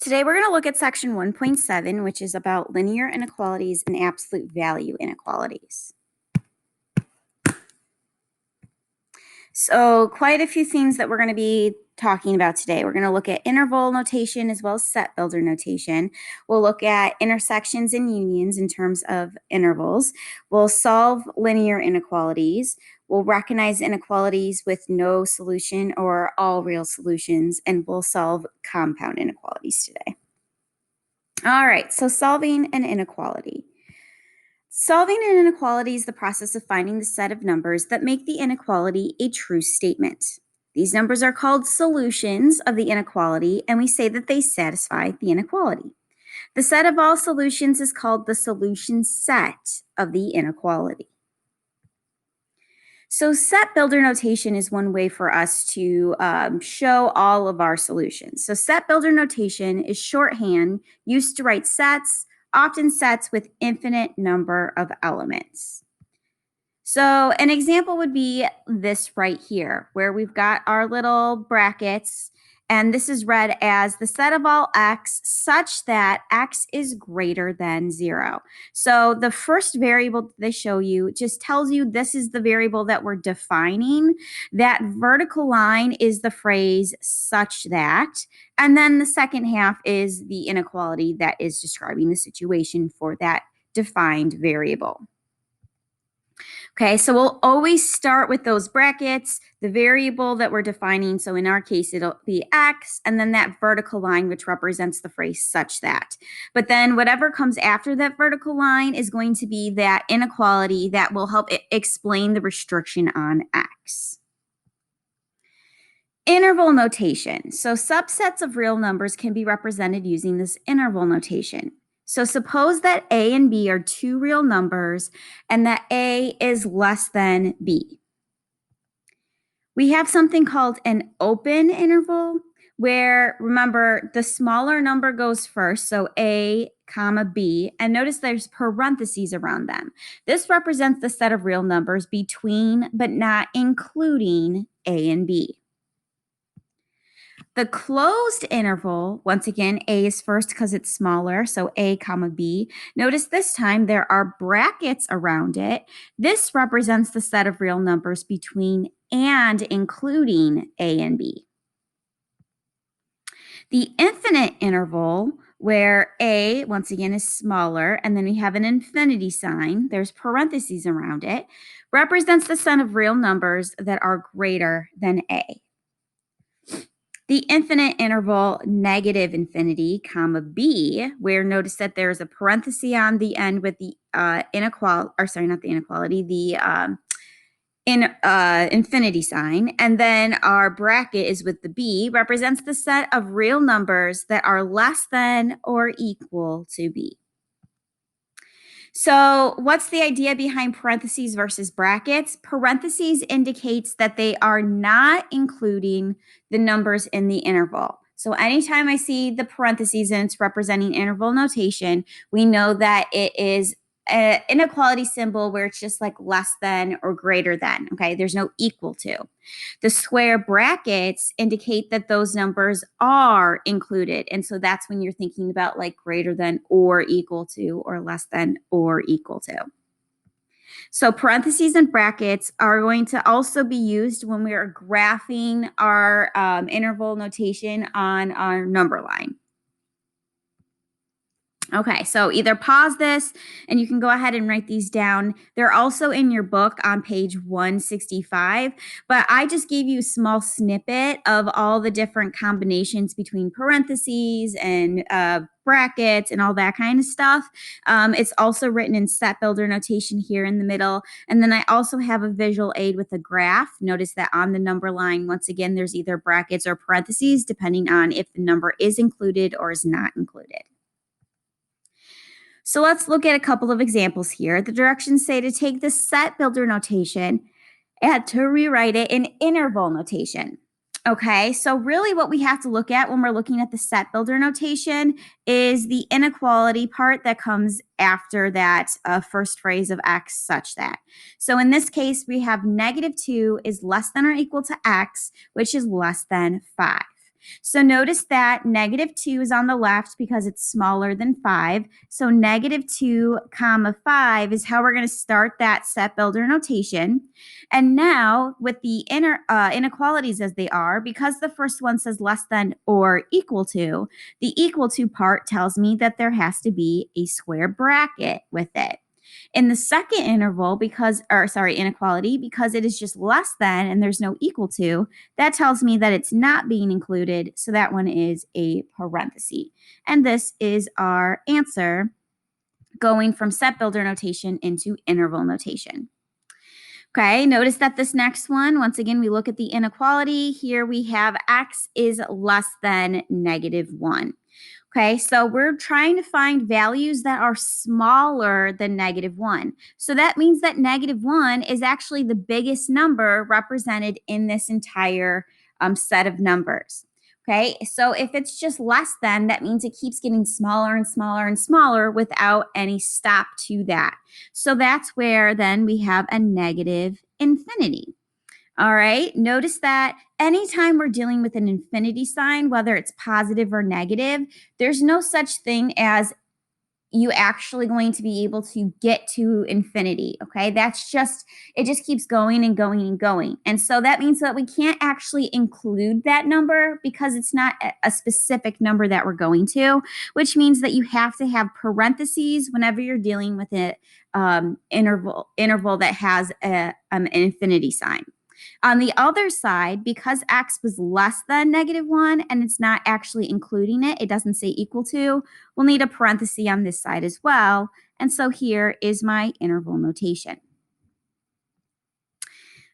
Today we're going to look at section 1.7, which is about linear inequalities and absolute value inequalities. So quite a few things that we're going to be talking about today. We're going to look at interval notation as well as set builder notation. We'll look at intersections and unions in terms of intervals. We'll solve linear inequalities. We'll recognize inequalities with no solution or all real solutions, and we'll solve compound inequalities today. All right, so solving an inequality. Solving an inequality is the process of finding the set of numbers that make the inequality a true statement. These numbers are called solutions of the inequality, and we say that they satisfy the inequality. The set of all solutions is called the solution set of the inequality. So set builder notation is one way for us to show all of our solutions. So set builder notation is shorthand used to write sets, often sets with infinite number of elements. So an example would be this right here, where we've got our little brackets, and this is read as the set of all x such that x is greater than 0. So the first variable they show you just tells you this is the variable that we're defining. That vertical line is the phrase such that, and then the second half is the inequality that is describing the situation for that defined variable. Okay, so we'll always start with those brackets, the variable that we're defining. So in our case, it'll be x, and then that vertical line, which represents the phrase such that. But then whatever comes after that vertical line is going to be that inequality that will help explain the restriction on x. Interval notation. So subsets of real numbers can be represented using this interval notation. So suppose that a and b are two real numbers and that a is less than b. We have something called an open interval where, remember, the smaller number goes first, so a comma b, and notice there's parentheses around them. This represents the set of real numbers between but not including a and b. The closed interval, once again, a is first because it's smaller, so a comma b. Notice this time there are brackets around it. This represents the set of real numbers between and including a and b. The infinite interval, where a, once again, is smaller, and then we have an infinity sign, there's parentheses around it, represents the set of real numbers that are greater than a. The infinite interval negative infinity, comma b, where notice that there's a parenthesis on the end with the infinity sign, and then our bracket is with the b, represents the set of real numbers that are less than or equal to b. So what's the idea behind parentheses versus brackets? Parentheses indicates that they are not including the numbers in the interval. So anytime I see the parentheses and it's representing interval notation, we know that it is an inequality symbol where it's just like less than or greater than, okay? There's no equal to. The square brackets indicate that those numbers are included. And so that's when you're thinking about like greater than or equal to or less than or equal to. So parentheses and brackets are going to also be used when we are graphing our interval notation on our number line. Okay, so either pause this and you can go ahead and write these down. They're also in your book on page 165, but I just gave you a small snippet of all the different combinations between parentheses and brackets and all that kind of stuff. It's also written in set builder notation here in the middle. And then I also have a visual aid with a graph. Notice that on the number line, once again, there's either brackets or parentheses depending on if the number is included or is not included. So let's look at a couple of examples here. The directions say to take the set builder notation and to rewrite it in interval notation. Okay, so really what we have to look at when we're looking at the set builder notation is the inequality part that comes after that first phrase of x such that. So in this case, we have -2 is less than or equal to x, which is less than 5. So notice that -2 is on the left because it's smaller than 5. So -2, 5 is how we're going to start that set builder notation. And now with the inequalities as they are, because the first one says less than or equal to, the equal to part tells me that there has to be a square bracket with it. In the second inequality, because it is just less than and there's no equal to, that tells me that it's not being included. So that one is a parenthesis. And this is our answer going from set builder notation into interval notation. Okay, notice that this next one, once again, we look at the inequality. Here we have x is less than -1. Okay, so we're trying to find values that are smaller than -1. So that means that -1 is actually the biggest number represented in this entire set of numbers. Okay, so if it's just less than, that means it keeps getting smaller and smaller and smaller without any stop to that. So that's where then we have a negative infinity. All right, notice that anytime we're dealing with an infinity sign, whether it's positive or negative, there's no such thing as you actually going to be able to get to infinity. Okay, it just keeps going and going and going. And so that means that we can't actually include that number because it's not a specific number that we're going to, which means that you have to have parentheses whenever you're dealing with an interval that has an infinity sign. On the other side, because x was less than -1 and it's not actually including it, it doesn't say equal to, we'll need a parenthesis on this side as well. And so here is my interval notation.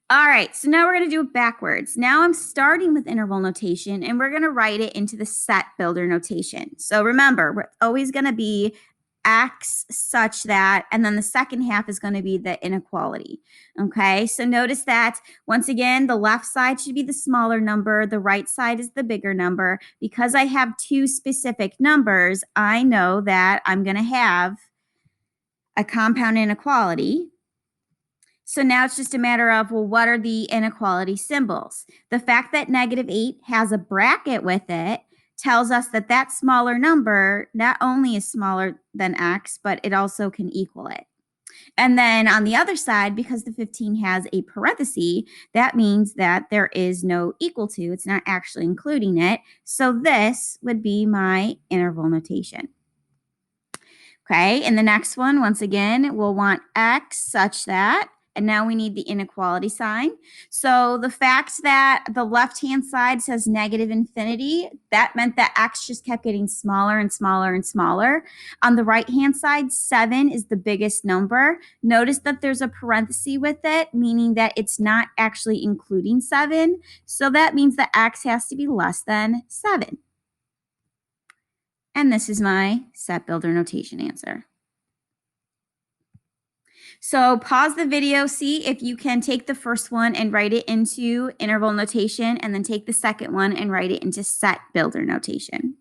All right, so now we're going to do it backwards. Now I'm starting with interval notation and we're going to write it into the set builder notation. So remember, we're always going to be x such that, and then the second half is going to be the inequality. Okay, so notice that once again, the left side should be the smaller number, the right side is the bigger number. Because I have two specific numbers, I know that I'm going to have a compound inequality. So now it's just a matter of, well, what are the inequality symbols? The fact that -8 has a bracket with it tells us that that smaller number not only is smaller than x, but it also can equal it. And then on the other side, because the 15 has a parenthesis, that means that there is no equal to. It's not actually including it. So this would be my interval notation. Okay, and the next one, once again, we'll want x such that, and now we need the inequality sign. So the fact that the left-hand side says negative infinity, that meant that x just kept getting smaller and smaller and smaller. On the right-hand side, 7 is the biggest number. Notice that there's a parenthesis with it, meaning that it's not actually including 7. So that means that x has to be less than 7. And this is my set builder notation answer. So pause the video, see if you can take the first one and write it into interval notation, and then take the second one and write it into set builder notation.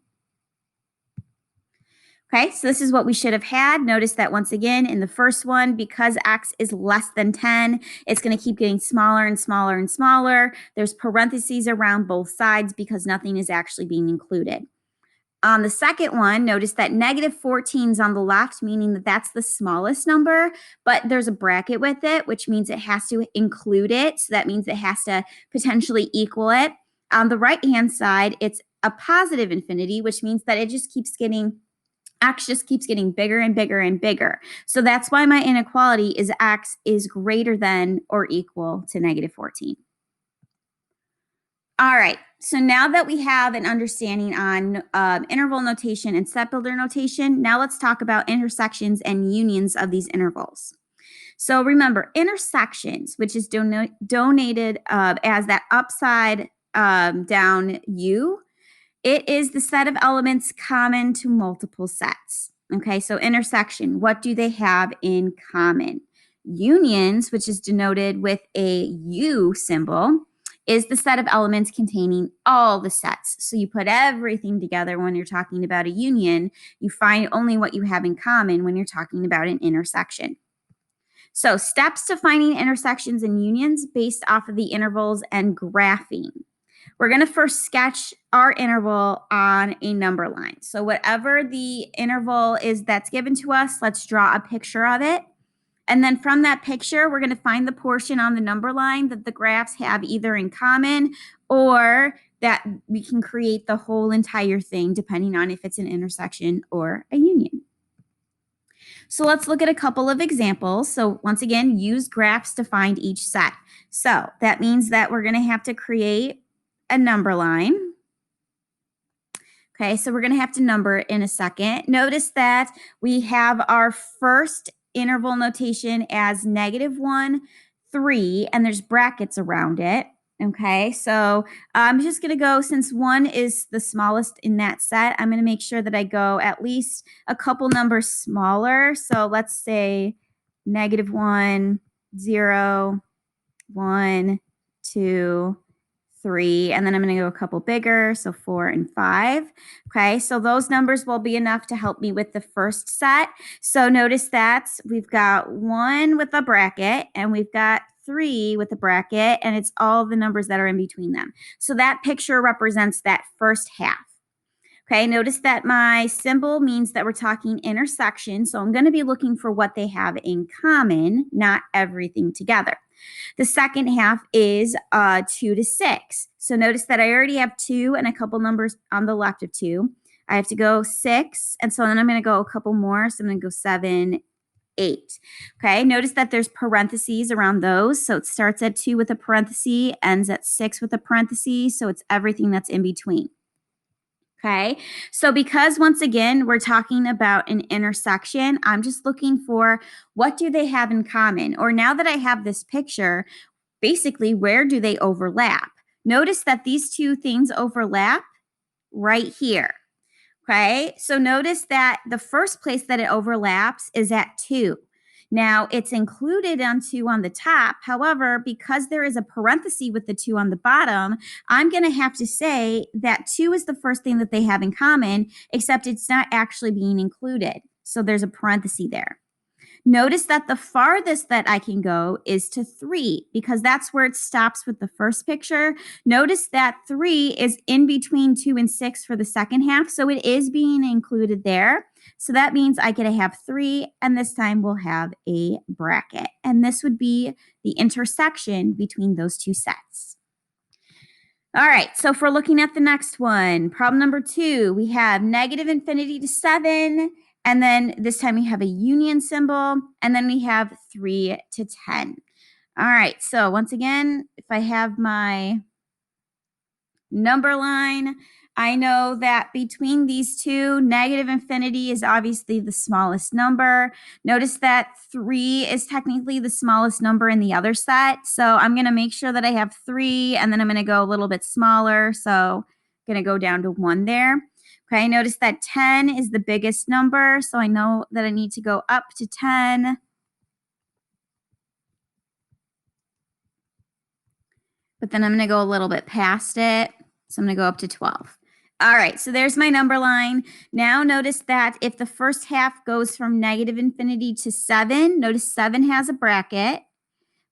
Okay, so this is what we should have had. Notice that once again, in the first one, because x is less than 10, it's going to keep getting smaller and smaller and smaller. There's parentheses around both sides because nothing is actually being included. On the second one, notice that -14 is on the left, meaning that that's the smallest number, but there's a bracket with it, which means it has to include it. So that means it has to potentially equal it. On the right-hand side, it's a positive infinity, which means that it just keeps getting, x just keeps getting bigger and bigger and bigger. So that's why my inequality is x is greater than or equal to -14. All right, so now that we have an understanding on interval notation and set builder notation, now let's talk about intersections and unions of these intervals. So remember, intersections, which is donated as that upside down U, it is the set of elements common to multiple sets. Okay, so intersection, what do they have in common? Unions, which is denoted with a U symbol, is the set of elements containing all the sets. So you put everything together when you're talking about a union. You find only what you have in common when you're talking about an intersection. So steps to finding intersections and unions based off of the intervals and graphing. we're going to first sketch our interval on a number line. So whatever the interval is that's given to us, let's draw a picture of it. And then from that picture, we're going to find the portion on the number line that the graphs have either in common or that we can create the whole entire thing depending on if it's an intersection or a union. So let's look at a couple of examples. So once again, use graphs to find each set. So that means that we're going to have to create a number line. Okay, so we're going to have to number it in a second. Notice that we have our first interval notation as -1, 3, and there's brackets around it. Okay, so I'm just going to go, since 1 is the smallest in that set, I'm going to make sure that I go at least a couple numbers smaller. So let's say -1, 0, 1, 2, 3, and then I'm going to go a couple bigger, so 4 and 5. Okay, so those numbers will be enough to help me with the first set. So notice that we've got 1 with a bracket, and we've got 3 with a bracket, and it's all the numbers that are in between them. So that picture represents that first half. Okay, notice that my symbol means that we're talking intersection, so I'm going to be looking for what they have in common, not everything together. The second half is 2 to 6. So notice that I already have 2 and a couple numbers on the left of 2. I have to go 6, and so then I'm going to go a couple more. So I'm going to go 7, 8. Okay, notice that there's parentheses around those. So it starts at 2 with a parenthesis, ends at 6 with a parenthesis. So it's everything that's in between. Okay, so because once again, we're talking about an intersection, I'm just looking for what do they have in common? Or now that I have this picture, basically, where do they overlap? Notice that these two things overlap right here. Okay, so notice that the first place that it overlaps is at 2. Now, it's included on 2 on the top. However, because there is a parenthesis with the 2 on the bottom, I'm going to have to say that 2 is the first thing that they have in common, except it's not actually being included. So there's a parenthesis there. Notice that the farthest that I can go is to 3 because that's where it stops with the first picture. Notice that 3 is in between 2 and 6 for the second half, so it is being included there. So that means I get to have 3, and this time we'll have a bracket. And this would be the intersection between those two sets. All right, so if we're looking at the next one, problem number 2, we have -infinity to 7, and then this time we have a union symbol, and then we have 3 to 10. All right, so once again, if I have my number line, I know that between these two, -infinity is obviously the smallest number. Notice that 3 is technically the smallest number in the other set. So I'm going to make sure that I have 3, and then I'm going to go a little bit smaller. So I'm going to go down to 1 there. Okay, notice that 10 is the biggest number. So I know that I need to go up to 10. But then I'm going to go a little bit past it. So I'm going to go up to 12. All right, so there's my number line. Now notice that if the first half goes from -infinity to 7, notice 7 has a bracket,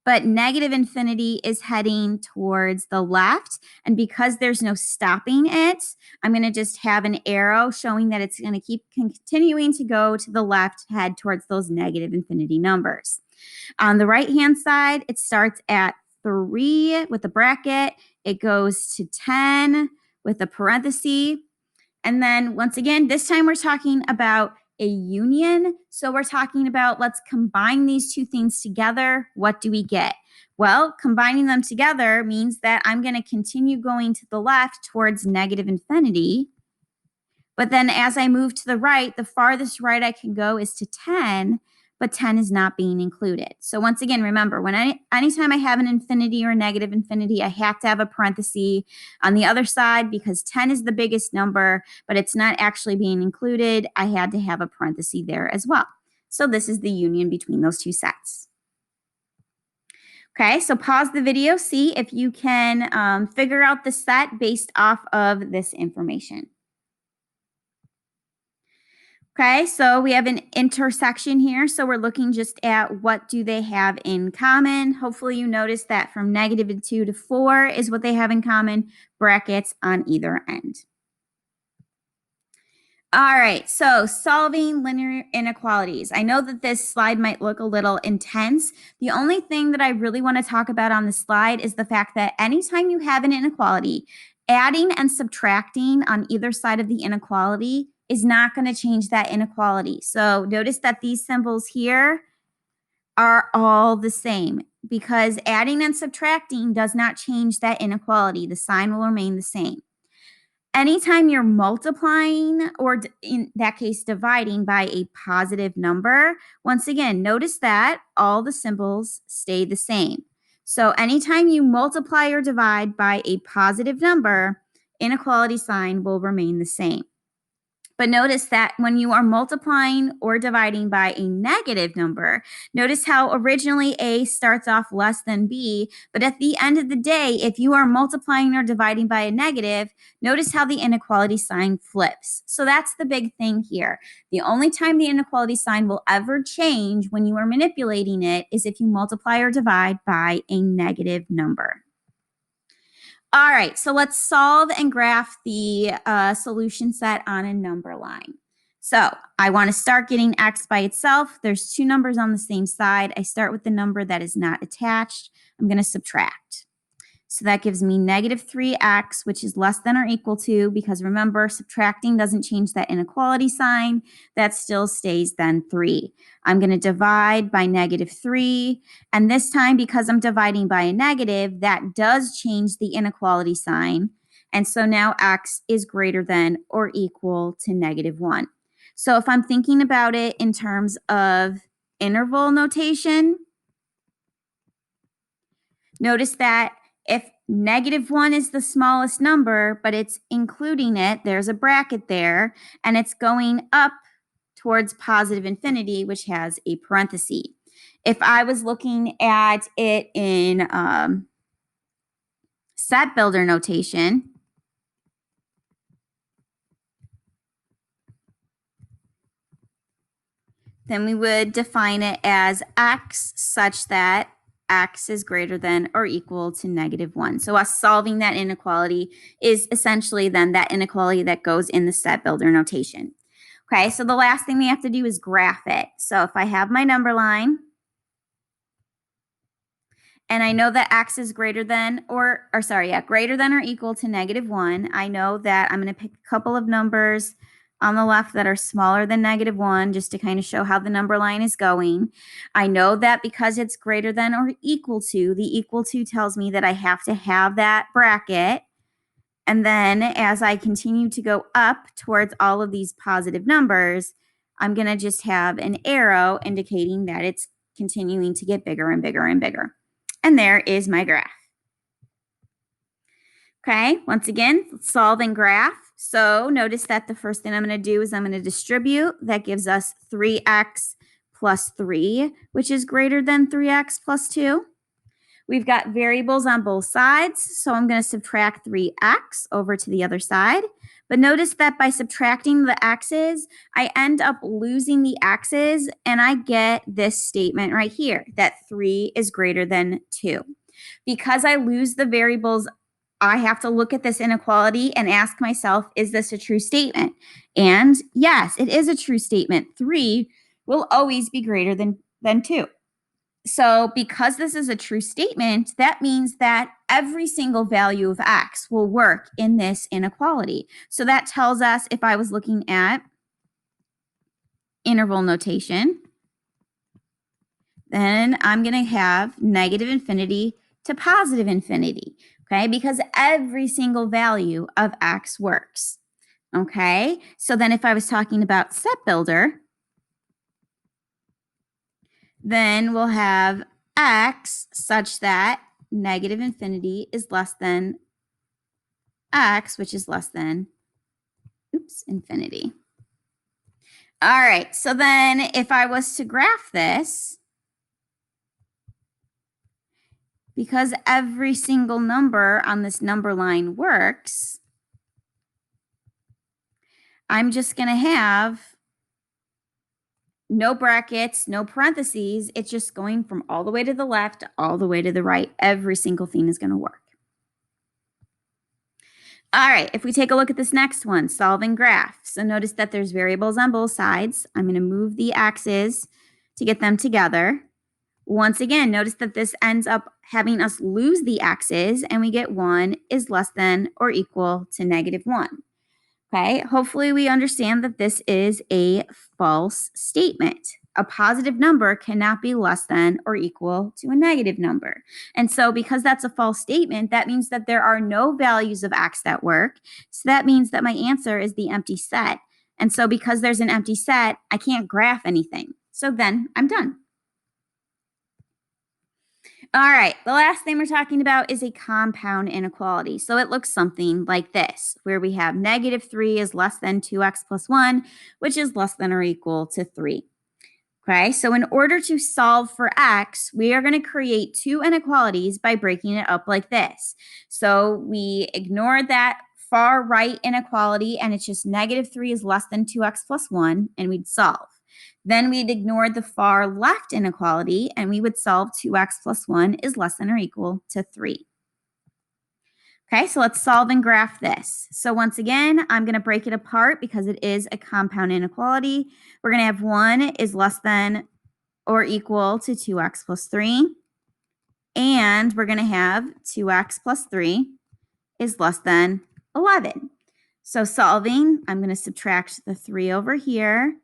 but -infinity is heading towards the left. And because there's no stopping it, I'm going to just have an arrow showing that it's going to keep continuing to go to the left, head towards those -infinity numbers. On the right-hand side, it starts at 3 with a bracket. It goes to 10 with a parenthesis. And then once again, this time we're talking about a union. So we're talking about let's combine these two things together. What do we get? Well, combining them together means that I'm going to continue going to the left towards -infinity. But then as I move to the right, the farthest right I can go is to 10, but 10 is not being included. So once again, remember, anytime I have an infinity or a -infinity, I have to have a parenthesis on the other side because 10 is the biggest number, but it's not actually being included. I had to have a parenthesis there as well. So this is the union between those two sets. Okay, so pause the video, see if you can figure out the set based off of this information. Okay, so we have an intersection here. So we're looking just at what do they have in common. Hopefully you notice that from -2 to 4 is what they have in common, brackets on either end. All right, so solving linear inequalities. I know that this slide might look a little intense. The only thing that I really want to talk about on this slide is the fact that anytime you have an inequality, adding and subtracting on either side of the inequality is not going to change that inequality. So notice that these symbols here are all the same because adding and subtracting does not change that inequality. The sign will remain the same. Anytime you're multiplying, or in that case, dividing by a positive number, once again, notice that all the symbols stay the same. So anytime you multiply or divide by a positive number, inequality sign will remain the same. But notice that when you are multiplying or dividing by a negative number, notice how originally A starts off less than B, but at the end of the day, if you are multiplying or dividing by a negative, notice how the inequality sign flips. So that's the big thing here. The only time the inequality sign will ever change when you are manipulating it is if you multiply or divide by a negative number. All right, so let's solve and graph the solution set on a number line. So I want to start getting x by itself. There's two numbers on the same side. I start with the number that is not attached. I'm going to subtract. So that gives me -3x, which is less than or equal to, because remember, subtracting doesn't change that inequality sign. That still stays then 3. I'm going to divide by -3. And this time, because I'm dividing by a negative, that does change the inequality sign. And so now x is greater than or equal to -1. So if I'm thinking about it in terms of interval notation, notice that if -1 is the smallest number, but it's including it, there's a bracket there, and it's going up towards positive infinity, which has a parenthesis. If I was looking at it in set builder notation, then we would define it as x such that x is greater than or equal to -1. So us solving that inequality is essentially then that inequality that goes in the set builder notation. Okay, so the last thing we have to do is graph it. So if I have my number line, and I know that x is greater than greater than or equal to -1. I know that I'm going to pick a couple of numbers on the left that are smaller than -1 just to kind of show how the number line is going. I know that because it's greater than or equal to, the equal to tells me that I have to have that bracket. And then as I continue to go up towards all of these positive numbers, I'm going to just have an arrow indicating that it's continuing to get bigger and bigger and bigger. And there is my graph. Okay, once again, let's solve and graph. So notice that the first thing I'm going to do is I'm going to distribute. That gives us 3x plus 3, which is greater than 3x plus 2. We've got variables on both sides, so I'm going to subtract 3x over to the other side. But notice that by subtracting the x's, I end up losing the x's, and I get this statement right here, that 3 is greater than 2. Because I lose the variables, I have to look at this inequality and ask myself, is this a true statement? And yes, it is a true statement. 3 will always be greater than 2. So because this is a true statement, that means that every single value of x will work in this inequality. So that tells us, if I was looking at interval notation, then I'm going to have -infinity to positive infinity, okay? Because every single value of x works, okay? So then if I was talking about set builder, then we'll have x such that -infinity is less than x, which is less than, infinity. All right, so then if I was to graph this, because every single number on this number line works, I'm just going to have no brackets, no parentheses. It's just going from all the way to the left, all the way to the right. Every single thing is going to work. All right, if we take a look at this next one, solving graphs. So notice that there's variables on both sides. I'm going to move the axes to get them together. Once again, notice that this ends up having us lose the x's, and we get 1 is less than or equal to -1. Okay, hopefully we understand that this is a false statement. A positive number cannot be less than or equal to a negative number. And so because that's a false statement, that means that there are no values of x that work. So that means that my answer is the empty set. And so because there's an empty set, I can't graph anything. So then I'm done. All right, the last thing we're talking about is a compound inequality. So it looks something like this, where we have -3 is less than 2x plus 1, which is less than or equal to 3. Okay, so in order to solve for x, we are going to create two inequalities by breaking it up like this. So we ignore that far right inequality, and it's just -3 is less than 2x plus 1, and we'd solve. Then we'd ignore the far left inequality, and we would solve 2x plus 1 is less than or equal to 3. Okay, so let's solve and graph this. So once again, I'm going to break it apart because it is a compound inequality. We're going to have 1 is less than or equal to 2x plus 3. And we're going to have 2x plus 3 is less than 11. So solving, I'm going to subtract the 3 over here.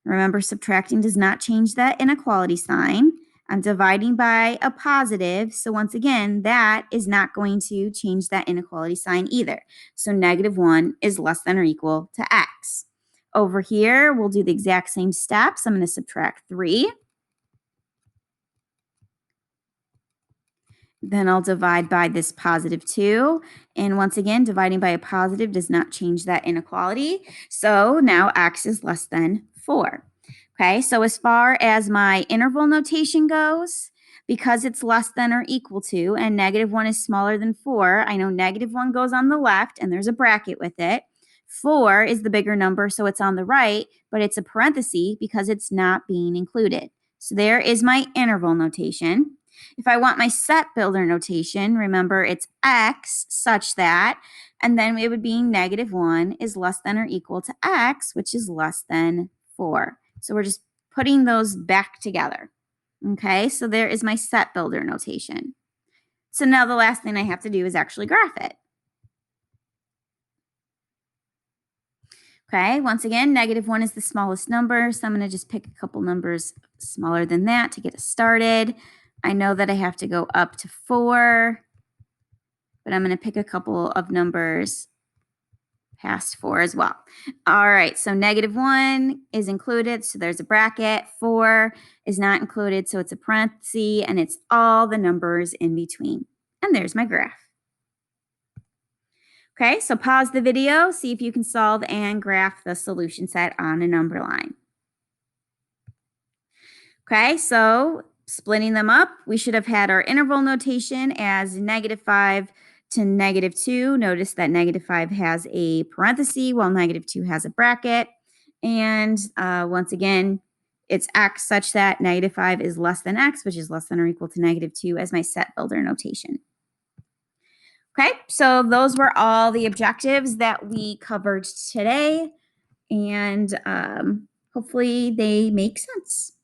Remember, subtracting does not change that inequality sign. I'm dividing by a positive. So once again, that is not going to change that inequality sign either. So -1 is less than or equal to x. Over here, we'll do the exact same steps. I'm going to subtract 3. Then I'll divide by this positive 2. And once again, dividing by a positive does not change that inequality. So now x is less than 4. Okay, so as far as my interval notation goes, because it's less than or equal to, and -1 is smaller than 4, I know -1 goes on the left, and there's a bracket with it. 4 is the bigger number, so it's on the right, but it's a parenthesis because it's not being included. So there is my interval notation. If I want my set builder notation, remember it's x such that, and then it would be -1 is less than or equal to x, which is less than 4. So we're just putting those back together. Okay, so there is my set builder notation. So now the last thing I have to do is actually graph it. Okay, once again, -1 is the smallest number, so I'm going to just pick a couple numbers smaller than that to get us started. I know that I have to go up to 4, but I'm going to pick a couple of numbers past 4 as well. All right, so -1 is included, so there's a bracket. 4 is not included, so it's a parenthesis, and it's all the numbers in between. And there's my graph. Okay, so pause the video, see if you can solve and graph the solution set on a number line. Okay, so splitting them up, we should have had our interval notation as -5 to -2. Notice that -5 has a parenthesis while -2 has a bracket. And once again, it's x such that -5 is less than x, which is less than or equal to -2 as my set builder notation. Okay, so those were all the objectives that we covered today, and hopefully they make sense.